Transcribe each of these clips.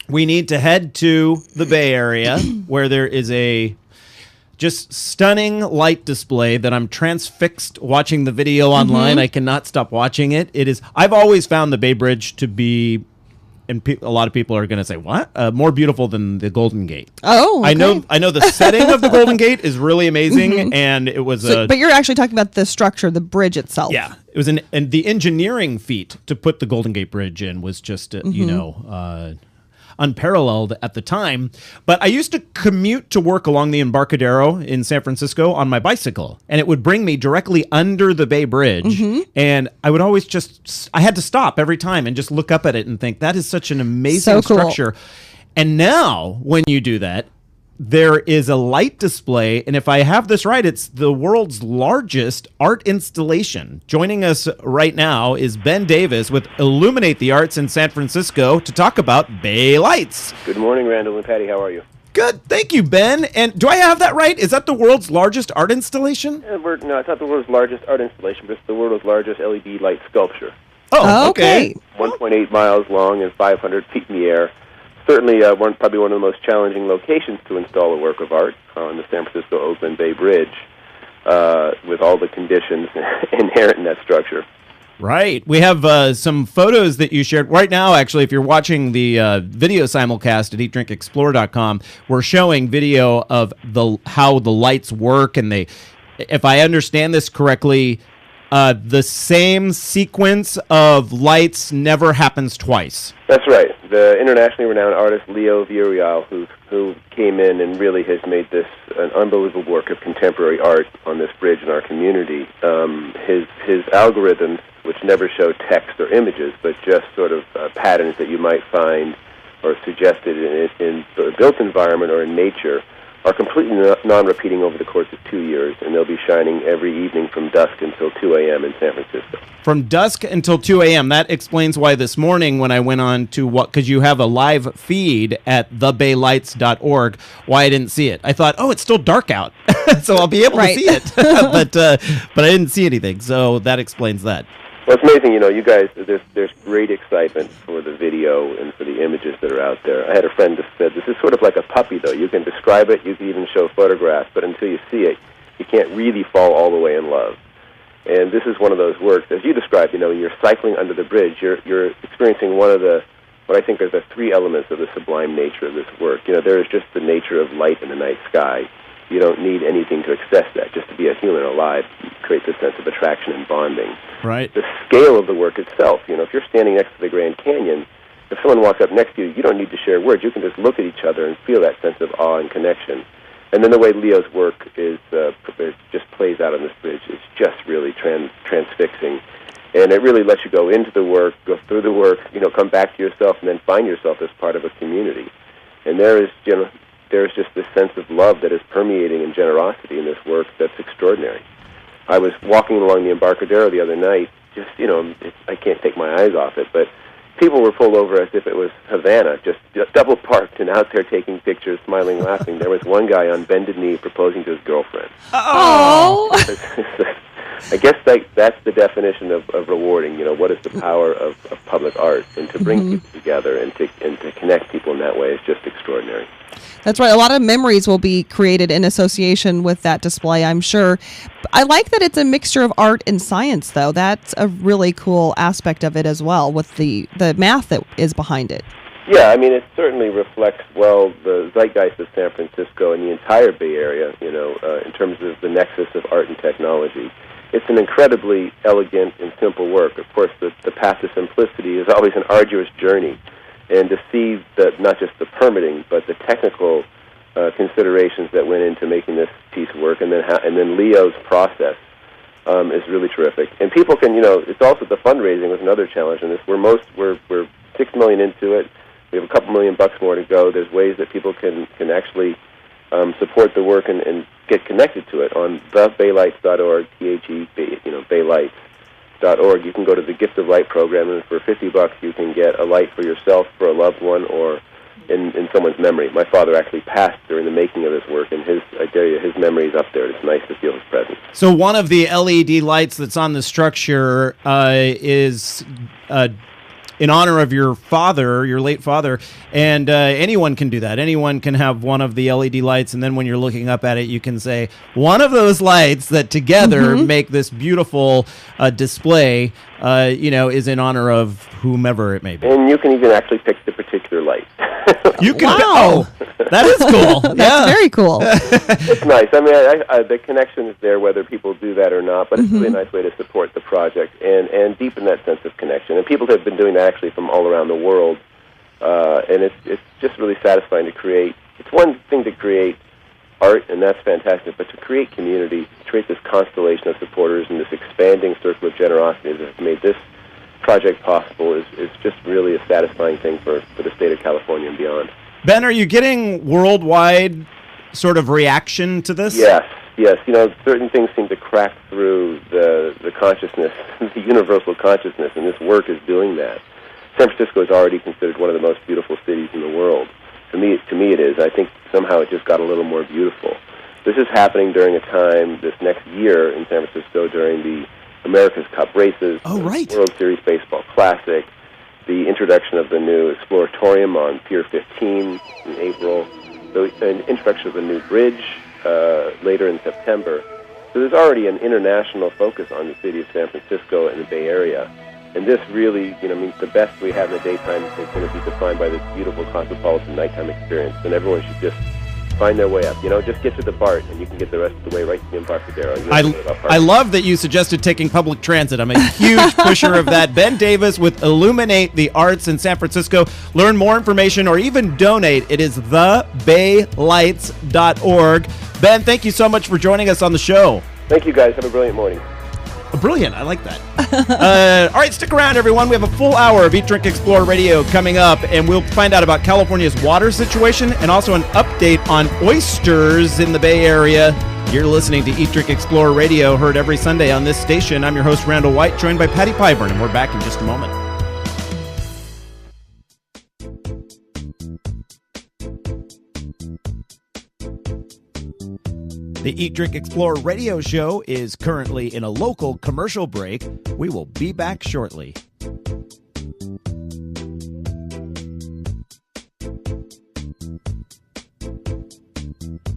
we need to head to the Bay Area where there is a just stunning light display that I'm transfixed watching the video online. I cannot stop watching it. I've always found the Bay Bridge to be, and a lot of people are going to say, what? More beautiful than the Golden Gate. Oh, okay. I know the setting of the Golden Gate is really amazing, and it was but you're actually talking about the structure, the bridge itself. Yeah, it was and the engineering feat to put the Golden Gate Bridge in was just, unparalleled at the time. But I used to commute to work along the Embarcadero in San Francisco on my bicycle, and it would bring me directly under the Bay Bridge. And I would always I had to stop every time and just look up at it and think, that is such an amazing So cool. structure. And now when you do that, there is a light display, and if I have this right, it's the world's largest art installation. Joining us right now is Ben Davis with Illuminate the Arts in San Francisco to talk about Bay Lights. Good morning, Randall and Patty. How are you? Good. Thank you, Ben. And do I have that right? Is that the world's largest art installation? No, it's not the world's largest art installation, but it's the world's largest LED light sculpture. Oh, okay. 1.8 miles long and 500 feet in the air. Certainly probably one of the most challenging locations to install a work of art on the San Francisco Oakland Bay Bridge, with all the conditions inherent in that structure. Right. We have some photos that you shared right now. Actually, if you're watching the video simulcast at eatdrinkexplore.com, we're showing video of how the lights work, and if I understand this correctly, the same sequence of lights never happens twice. That's right. The internationally renowned artist Leo Villarreal, who came in and really has made this an unbelievable work of contemporary art on this bridge in our community. His algorithms, which never show text or images, but just sort of patterns that you might find or suggested in the built environment or in nature, are completely non-repeating over the course of 2 years, and they'll be shining every evening from dusk until 2 a.m. in San Francisco. From dusk until 2 a.m. That explains why this morning when I went on to because you have a live feed at thebaylights.org, why I didn't see it. I thought, it's still dark out, so I'll be able to see it. but I didn't see anything, so that explains that. Well, it's amazing, you guys, there's great excitement for the video and for the images that are out there. I had a friend that said, this is sort of like a puppy, though. You can describe it, you can even show photographs, but until you see it, you can't really fall all the way in love. And this is one of those works, as you described, you're cycling under the bridge, you're experiencing one of what I think are the three elements of the sublime nature of this work. There is just the nature of light in the night sky. You don't need anything to access that. Just to be a human alive creates a sense of attraction and bonding. Right. The scale of the work itself, if you're standing next to the Grand Canyon, if someone walks up next to you, you don't need to share words. You can just look at each other and feel that sense of awe and connection. And then the way Leo's work is just plays out on this bridge is just really transfixing. And it really lets you go into the work, go through the work, come back to yourself, and then find yourself as part of a community. And there's just this sense of love that is permeating and generosity in this work that's extraordinary. I was walking along the Embarcadero the other night, just, I can't take my eyes off it, but people were pulled over as if it was Havana, just double parked and out there taking pictures, smiling, laughing. There was one guy on bended knee proposing to his girlfriend. Oh! I guess that's the definition of rewarding. What is the power of public art, and to bring people together and to connect people in that way is just extraordinary. That's right. A lot of memories will be created in association with that display, I'm sure. I like that it's a mixture of art and science, though. That's a really cool aspect of it as well, with the math that is behind it. Yeah, it certainly reflects well the zeitgeist of San Francisco and the entire Bay Area, in terms of the nexus of art and technology. It's an incredibly elegant and simple work. Of course, the path to simplicity is always an arduous journey. And to see not just the permitting, but the technical considerations that went into making this piece work, and then Leo's process is really terrific. And people can, it's also the fundraising was another challenge in this. We're $6 million into it. We have a couple $1 million more to go. There's ways that people can actually support the work and get connected to it on thebaylights.org, Baylights. .org. You can go to the Gift of Light program, and for $50 you can get a light for yourself, for a loved one, or in someone's memory. My father actually passed during the making of this work, and his memory is up there. It's nice to feel his presence. So one of the LED lights that's on the structure is in honor of your father, your late father. And anyone can do that. Anyone can have one of the LED lights, and then when you're looking up at it, you can say one of those lights that together make this beautiful display. Is in honor of whomever it may be. And you can even actually pick the particular light. You can. Wow. That is cool. That's very cool. It's nice. I mean, the connection is there whether people do that or not, but it's really a nice way to support the project and deepen that sense of connection. And people have been doing that actually from all around the world, and it's just really satisfying to create. It's one thing to create art, and that's fantastic, but to create community, to create this constellation of supporters and this expanding circle of generosity that has made this project possible is just really a satisfying thing for the state of California and beyond. Ben, are you getting worldwide sort of reaction to this? Yes. Certain things seem to crack through the consciousness, the universal consciousness, and this work is doing that. San Francisco is already considered one of the most beautiful cities in the world. To me it is. I think somehow it just got a little more beautiful. This is happening during a time this next year in San Francisco during the America's Cup races, Oh, right. World Series Baseball Classic, the introduction of the new Exploratorium on Pier 15 in April, the introduction of the new bridge later in September. So there's already an international focus on the city of San Francisco and the Bay Area. And this really, means the best we have in the daytime is going to be defined by this beautiful cosmopolitan nighttime experience. And everyone should just find their way up. Just get to the BART, and you can get the rest of the way right to the Embarcadero. I love that you suggested taking public transit. I'm a huge pusher of that. Ben Davis with Illuminate the Arts in San Francisco. Learn more information or even donate. It is thebaylights.org. Ben, thank you so much for joining us on the show. Thank you, guys. Have a brilliant morning. Brilliant. I like that. All right, stick around, everyone. We have a full hour of Eat, Drink, Explore Radio coming up, and we'll find out about California's water situation and also an update on oysters in the Bay Area. You're listening to Eat, Drink, Explore Radio, heard every Sunday on this station. I'm your host, Randall White, joined by Patty Pyburn, and we're back in just a moment. The Eat, Drink, Explore radio show is currently in a local commercial break. We will be back shortly.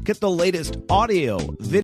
Get the latest audio, video,